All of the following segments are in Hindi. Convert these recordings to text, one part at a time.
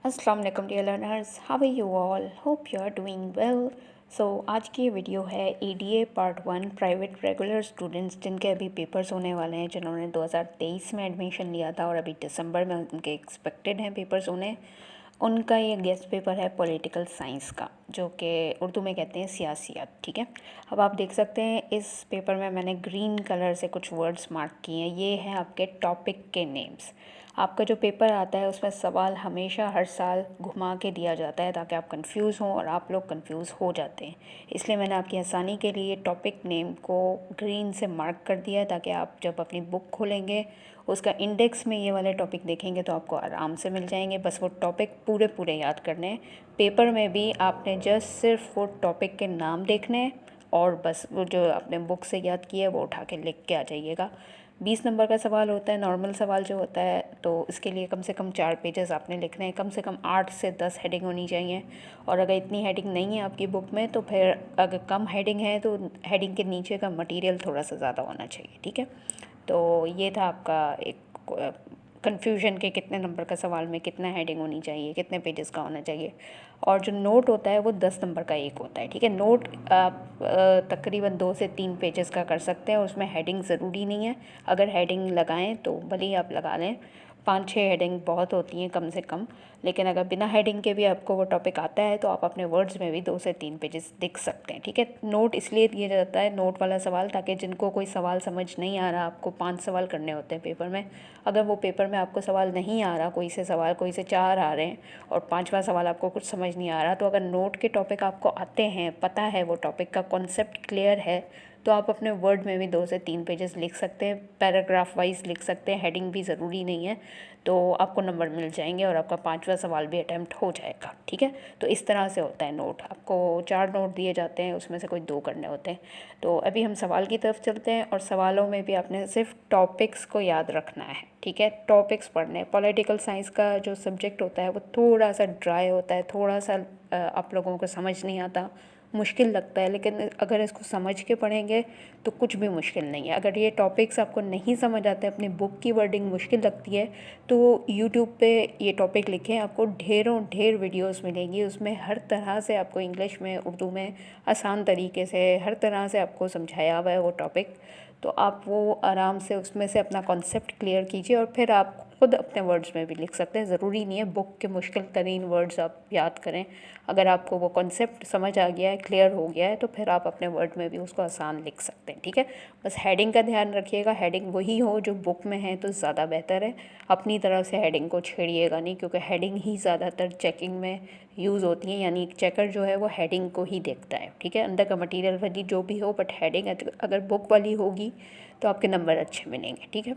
अस्सलाम वालेकुम dear learners, how are you all? Hope you are doing well. So आज की ये वीडियो है ADA part 1 private regular students जिनके अभी पेपर्स होने वाले हैं, जिन्होंने 2023 में एडमिशन लिया था और अभी दिसंबर में उनके एक्सपेक्टेड हैं पेपर्स होने। उनका ये गेस्ट पेपर है पॉलिटिकल साइंस का, जो कि उर्दू में कहते हैं सियासियत। ठीक है, अब आप देख सकते हैं इस पेपर में मैंने ग्रीन कलर से कुछ वर्ड्स मार्क किए हैं। ये हैं आपके टॉपिक के नेम्स। आपका जो पेपर आता है उसमें सवाल हमेशा हर साल घुमा के दिया जाता है ताकि आप कंफ्यूज हों, और आप लोग कंफ्यूज हो जाते हैं। इसलिए मैंने आपकी आसानी के लिए टॉपिक नेम को ग्रीन से मार्क कर दिया है ताकि आप जब अपनी बुक खोलेंगे उसका इंडेक्स में ये वाले टॉपिक देखेंगे तो आपको आराम से मिल जाएंगे। बस वो टॉपिक पूरे पूरे याद करने हैं। पेपर में भी आपने जस्ट सिर्फ वो टॉपिक के नाम देखने हैं और बस वो जो आपने बुक से याद किया है वो उठा के लिख के आ जाइएगा। 20 नंबर का सवाल होता है, नॉर्मल सवाल जो होता है, तो इसके लिए कम से कम 4 पेजेस आपने लिखने हैं। कम से कम 8 से 10 हेडिंग होनी चाहिए, और अगर इतनी हेडिंग नहीं है आपकी बुक में तो फिर अगर कम हेडिंग है तो हेडिंग के नीचे का मटेरियल थोड़ा सा ज़्यादा होना चाहिए। ठीक है, तो ये था आपका एक कन्फ्यूजन के कितने नंबर का सवाल में कितना हेडिंग होनी चाहिए, कितने पेजेस का होना चाहिए। और जो नोट होता है वो 10 नंबर का एक होता है। ठीक है, नोट आप तकरीबन 2 से 3 पेजेस का कर सकते हैं, उसमें हेडिंग ज़रूरी नहीं है। अगर हेडिंग लगाएं तो भले ही आप लगा लें, 5-6 हेडिंग बहुत होती हैं कम से कम। लेकिन अगर बिना हेडिंग के भी आपको वो टॉपिक आता है तो आप अपने वर्ड्स में भी 2 से 3 पेजेस लिख सकते हैं। ठीक है, नोट इसलिए दिया जाता है, नोट वाला सवाल, ताकि जिनको कोई सवाल समझ नहीं आ रहा, आपको 5 सवाल करने होते हैं पेपर में, अगर वो पेपर में आपको सवाल नहीं आ रहा, कोई से सवाल, कोई से 4 आ रहे हैं और 5वां सवाल आपको कुछ समझ नहीं आ रहा, तो अगर नोट के टॉपिक आपको आते हैं, पता है वो टॉपिक का कॉन्सेप्ट क्लियर है, तो आप अपने वर्ड में भी 2 से 3 पेजेस लिख सकते हैं, पैराग्राफ वाइज लिख सकते हैं, हेडिंग भी ज़रूरी नहीं है, तो आपको नंबर मिल जाएंगे और आपका 5वां सवाल भी अटैम्प्ट हो जाएगा। ठीक है, तो इस तरह से होता है नोट। आपको 4 नोट दिए जाते हैं, उसमें से कोई 2 करने होते हैं। तो अभी हम सवाल की तरफ चलते हैं, और सवालों में भी आपने सिर्फ टॉपिक्स को याद रखना है। ठीक है, टॉपिक्स पढ़ने। पॉलिटिकल साइंस का जो सब्जेक्ट होता है वो थोड़ा सा ड्राई होता है, थोड़ा सा आप लोगों को समझ नहीं आता, मुश्किल लगता है, लेकिन अगर इसको समझ के पढ़ेंगे तो कुछ भी मुश्किल नहीं है। अगर ये टॉपिक्स आपको नहीं समझ आते, अपनी बुक की वर्डिंग मुश्किल लगती है, तो यूट्यूब पे ये टॉपिक लिखें, आपको ढेर वीडियोस मिलेंगी, उसमें हर तरह से आपको इंग्लिश में, उर्दू में आसान तरीके से हर तरह से आपको समझाया हुआ है वो टॉपिक। तो आप वो आराम से उसमें से अपना कॉन्सेप्ट क्लियर कीजिए और फिर आप खुद अपने वर्ड्स में भी लिख सकते हैं। ज़रूरी नहीं है बुक के मुश्किल तरीन वर्ड्स आप याद करें। अगर आपको वो कॉन्सेप्ट समझ आ गया है, क्लियर हो गया है, तो फिर आप अपने वर्ड में भी उसको आसान लिख सकते हैं। ठीक है, बस हेडिंग का ध्यान रखिएगा, हेडिंग वही हो जो बुक में है तो ज़्यादा बेहतर है। अपनी तरफ से हेडिंग को छेड़िएगा नहीं, क्योंकि हेडिंग ही ज़्यादातर चेकिंग में यूज़ होती है, यानी चेकर जो है वो हेडिंग को ही देखता है। ठीक है, अंदर का मटेरियल भली जो भी हो, बट हेडिंग अगर बुक वाली होगी तो आपके नंबर अच्छे मिलेंगे। ठीक है,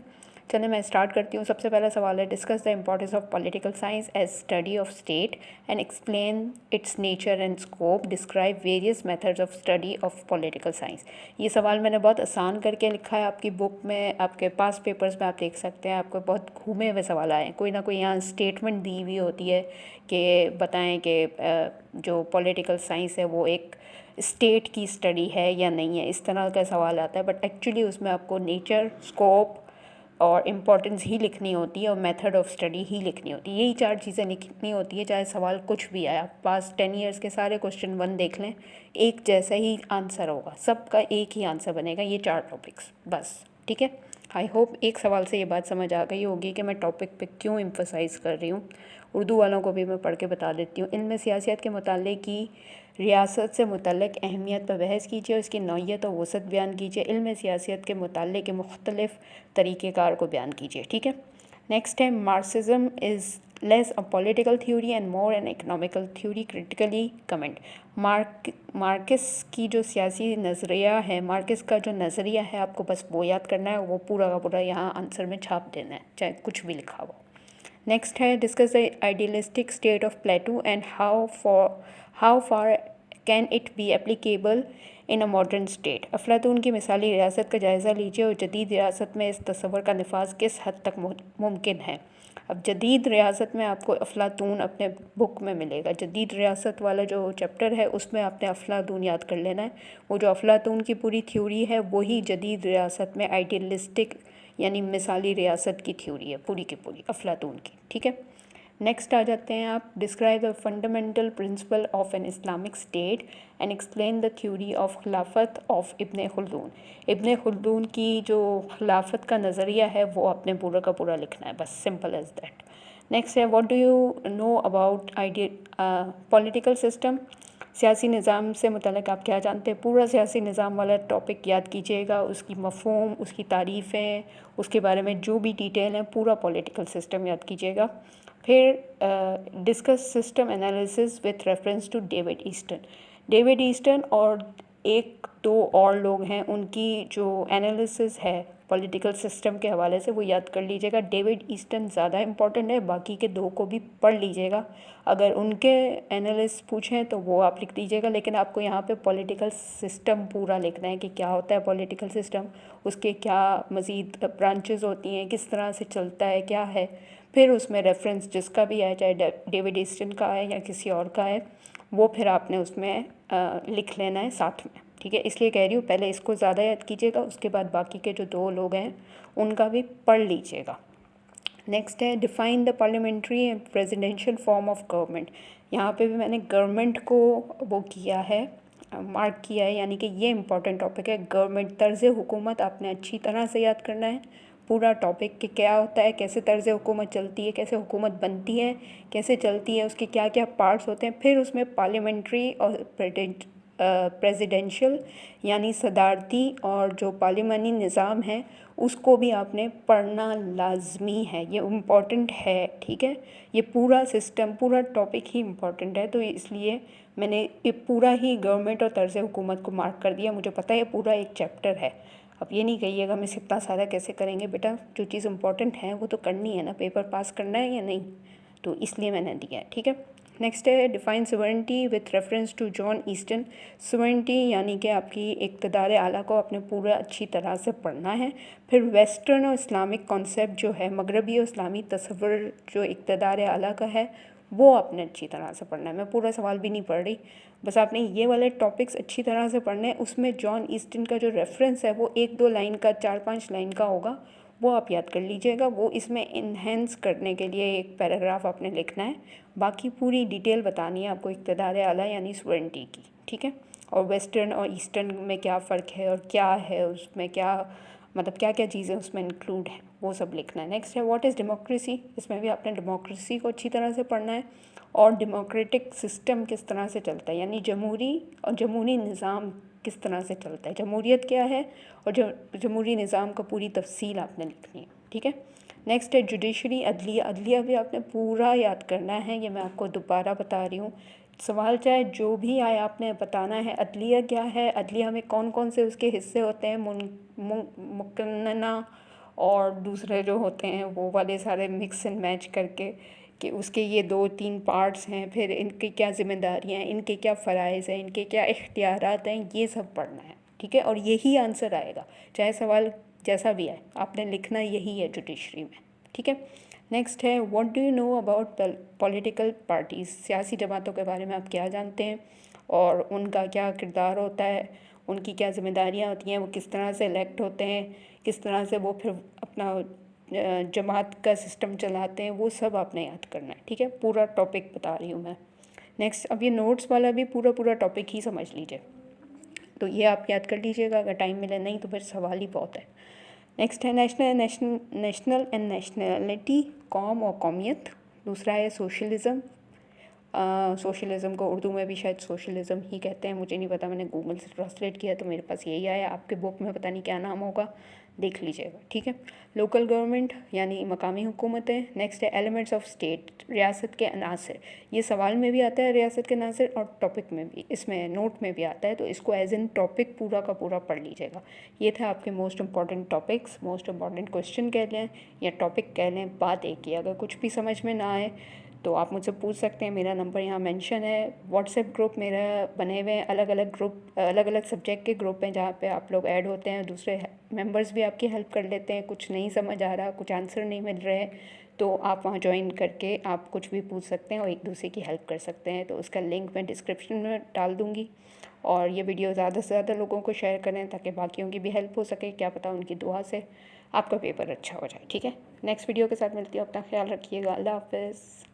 चलिए मैं स्टार्ट करती हूँ। सबसे पहला सवाल है, discuss the importance of political science as study of state and explain its nature and scope, describe various methods of study of political science. ये सवाल मैंने बहुत आसान करके लिखा है, आपकी बुक में, आपके पास पेपर्स में आप देख सकते हैं, आपको बहुत घूमे हुए सवाल आए हैं। कोई ना कोई यहाँ स्टेटमेंट दी हुई होती है कि बताएं कि जो पॉलिटिकल साइंस है वो एक स्टेट की स्टडी है या नहीं है, इस तरह का सवाल आता है। बट एक्चुअली उसमें आपको नेचर, स्कोप और इम्पॉर्टेंस ही लिखनी होती है और मेथड ऑफ स्टडी ही लिखनी होती है। यही 4 चीज़ें लिखनी होती है, चाहे सवाल कुछ भी आए। आप पास 10 ईयर्स के सारे क्वेश्चन 1 देख लें, एक जैसा ही आंसर होगा, सबका एक ही आंसर बनेगा, ये 4 टॉपिक्स बस। ठीक है, आई होप एक सवाल से ये बात समझ आ गई होगी कि मैं टॉपिक पे क्यों एम्फसाइज कर रही हूँ। उर्दू वालों को भी मैं पढ़ के बता देती हूँ। इल्म सियासत के मुतालिक की रियासत से मुतल्लिक़ अहमियत पर बहस कीजिए और इसकी नौइयत और वसअत बयान कीजिए। इल्म सियासत के मुतालिक के मुख्तलिफ़ तरीक़ेकार को बयान कीजिए। ठीक है, नेक्स्ट है, Marxism is less a political theory and more an economical theory, critically comment. Marx की जो सियासी नज़रिया है, मार्क्स का जो नज़रिया है, आपको बस वो याद करना है, वो पूरा का पूरा यहाँ आंसर में छाप देना है, चाहे कुछ भी लिखा हो। नेक्स्ट है, discuss the idealistic state of Plato and how far can it be applicable in a modern state. अफलातून की मिसाली रियासत का जायज़ा लीजिए और जदीद रियासत में इस तस्वर का नफाज किस हद तक मुमकिन है। अब जदीद रियासत में आपको अफलातून अपने बुक में मिलेगा। जदीद रियासत वाला जो चैप्टर है उसमें आपने अफलातून याद कर लेना है। वो जो अफलातून की पूरी थ्योरी है वही जदीद रियासत में आइडियलिस्टिक यानी मिसाली रियासत की थ्योरी है, पूरी की पूरी अफलातून की। ठीक है, नेक्स्ट आ जाते हैं आप, describe the fundamental principle of an Islamic state and explain the theory of खिलाफत ऑफ इब्ने खुल्दून। इब्ने खुल्दून की जो खिलाफत का नज़रिया है वो आपने पूरा का पूरा लिखना है, बस सिंपल एज दैट। नेक्स्ट है, what do you know about political system. सियासी निज़ाम से मुतल्लिक़ आप क्या जानते हैं, पूरा सियासी निज़ाम वाला टॉपिक याद कीजिएगा, उसकी मफ़हूम, उसकी तारीफ़ें, उसके बारे में जो भी डिटेल है, पूरा पॉलिटिकल सिस्टम याद कीजिएगा। फिर discuss system analysis with reference to David Easton. David Easton और एक दो और लोग हैं, उनकी जो एनालिसिस है पॉलिटिकल सिस्टम के हवाले से वो याद कर लीजिएगा। डेविड ईस्टन ज़्यादा इम्पॉर्टेंट है, बाकी के दो को भी पढ़ लीजिएगा। अगर उनके एनालिसिस पूछें तो वो आप लिख दीजिएगा, लेकिन आपको यहाँ पे पॉलिटिकल सिस्टम पूरा लिखना है कि क्या होता है पॉलिटिकल सिस्टम, उसके क्या मज़ीद ब्रांचेस होती हैं, किस तरह से चलता है, क्या है। फिर उसमें रेफरेंस जिसका भी है, चाहे डेविड ईस्टन का है या किसी और का है, वो फिर आपने उसमें लिख लेना है साथ में, ठीक है। इसलिए कह रही हूँ पहले इसको ज़्यादा याद कीजिएगा, उसके बाद बाकी के जो दो लोग हैं उनका भी पढ़ लीजिएगा। नेक्स्ट है, define the parliamentary and presidential form of government. यहाँ पे भी मैंने गवर्नमेंट को वो किया है, मार्क किया है, यानी कि ये इंपॉर्टेंट टॉपिक है। गवर्नमेंट तर्ज़ हुकूमत आपने अच्छी तरह से याद करना है, पूरा टॉपिक कि क्या होता है, कैसे तर्ज़ हुकूमत चलती है, कैसे हुकूमत बनती है, कैसे चलती है, उसके क्या क्या पार्ट्स होते हैं। फिर उसमें पार्लियामेंट्री और प्रेसिडेंशियल यानी सदारती और जो पार्लियामानी निज़ाम है उसको भी आपने पढ़ना लाजमी है, ये इम्पॉर्टेंट है, ठीक है। ये पूरा सिस्टम, पूरा टॉपिक ही इम्पॉर्टेंट है, तो इसलिए मैंने ये पूरा ही गवर्नमेंट और तर्ज़ हुकूमत को मार्क कर दिया। मुझे पता है ये पूरा एक चैप्टर है। अब ये नहीं कहिएगा मिस इतना सारा कैसे करेंगे, बेटा जो चीज़ इम्पॉर्टेंट है वो तो करनी है ना, पेपर पास करना है या नहीं, तो इसलिए मैंने दिया है, ठीक है। नेक्स्ट है, define sovereignty with reference to John Easton. Sovereignty यानी कि आपकी इक़्तिदार आला को आपने पूरा अच्छी तरह से पढ़ना है। फिर वेस्टर्न और इस्लामिक कॉन्सेप्ट जो है, मगरबी और इस्लामी तसव्वुर जो इक़्तिदार आला का है वो आपने अच्छी तरह से पढ़ना है। मैं पूरा सवाल भी नहीं पढ़ रही, बस आपने ये वाले टॉपिक्स अच्छी तरह से पढ़ने हैं। उसमें जॉन ईस्टन का जो रेफरेंस है वो 1-2 लाइन का, 4-5 लाइन का होगा, वो आप याद कर लीजिएगा। वो इसमें इन्हेंस करने के लिए एक पैराग्राफ आपने लिखना है, बाकी पूरी डिटेल बतानी है आपको इक़्तिदार आला यानी सोवरेनिटी की, ठीक है। और वेस्टर्न और ईस्टर्न में क्या फ़र्क है और क्या है उसमें, क्या मतलब क्या क्या चीज़ें उसमें इंक्लूड हैं, वो सब लिखना है। नेक्स्ट है, व्हाट इज़ डेमोक्रेसी। इसमें भी आपने डेमोक्रेसी को अच्छी तरह से पढ़ना है और डेमोक्रेटिक सिस्टम किस तरह से चलता है, यानी जमहूरी और जमहूरी निज़ाम किस तरह से चलता है, जमहूरियत क्या है और जमहूरी निज़ाम का पूरी तफसील आपने लिखनी है, ठीक है। नेक्स्ट है जुडिशरी, अदलिया। अदलिया भी आपने पूरा याद करना है, ये मैं आपको दोबारा बता रही हूँ। सवाल चाहे जो भी आए आपने बताना है अदलिया क्या है, अदलिया में कौन कौन से उसके हिस्से होते हैं, मुकन्नना और दूसरे जो होते हैं वो वाले सारे मिक्स एंड मैच करके कि उसके ये 2-3 पार्ट्स हैं, फिर इनकी क्या ज़िम्मेदारियाँ हैं, इनके क्या फ़राइज़ हैं, इनके क्या इख्तियारात हैं, ये सब पढ़ना है, ठीक है। और यही आंसर आएगा, चाहे सवाल जैसा भी आए, आपने लिखना यही है जुडिशरी में, ठीक है। नेक्स्ट है, what do you know about political parties. सियासी जमातों के बारे में आप क्या जानते हैं और उनका क्या किरदार होता है, उनकी क्या ज़िम्मेदारियाँ होती हैं, वो किस तरह से इलेक्ट होते हैं, किस तरह से वो फिर अपना जमात का सिस्टम चलाते हैं, वो सब आपने याद करना है, ठीक है। पूरा टॉपिक बता रही हूँ मैं। नेक्स्ट, अब ये नोट्स वाला भी पूरा टॉपिक ही समझ लीजिए, तो ये आप याद कर लीजिएगा, अगर टाइम मिले, नहीं तो फिर सवाल ही बहुत है। नेक्स्ट है नेशनल एंड नेशनलिटी, कौम और कौमियत। दूसरा है सोशलिज़म। सोशलिज़म को उर्दू में भी शायद सोशलिज़म ही कहते हैं, मुझे नहीं पता, मैंने गूगल से ट्रांसलेट किया तो मेरे पास यही आया, आपके बुक में पता नहीं क्या नाम होगा, देख लीजिएगा, ठीक है। लोकल गवर्नमेंट यानी मकामी हुकूमतें। नेक्स्ट है एलिमेंट्स ऑफ स्टेट, रियासत के अनासर। ये सवाल में भी आता है रियासत के अनासर और टॉपिक में भी, इसमें नोट में भी आता है, तो इसको एज एन टॉपिक पूरा का पूरा पढ़ लीजिएगा। ये था आपके most important topics, most important question कह लें या टॉपिक कह लें। बात एक ही, अगर कुछ भी समझ में ना आए तो आप मुझसे पूछ सकते हैं, मेरा नंबर यहाँ मेंशन है। व्हाट्सएप ग्रुप मेरा बने हुए हैं, अलग अलग ग्रुप, अलग अलग सब्जेक्ट के ग्रुप हैं जहाँ पे आप लोग ऐड होते हैं, दूसरे मेंबर्स भी आपकी हेल्प कर लेते हैं। कुछ नहीं समझ आ रहा, कुछ आंसर नहीं मिल रहे, तो आप वहाँ ज्वाइन करके आप कुछ भी पूछ सकते हैं और एक दूसरे की हेल्प कर सकते हैं। तो उसका लिंक मैं डिस्क्रिप्शन में डाल दूँगी और ये वीडियो ज़्यादा से ज़्यादा लोगों को शेयर करें ताकि बाकियों की भी हेल्प हो सके, क्या पता उनकी दुआ से आपका पेपर अच्छा हो जाए, ठीक है। नेक्स्ट वीडियो के साथ मिलती हूँ, अपना ख्याल रखिएगा, अल्लाह हाफ़िज़।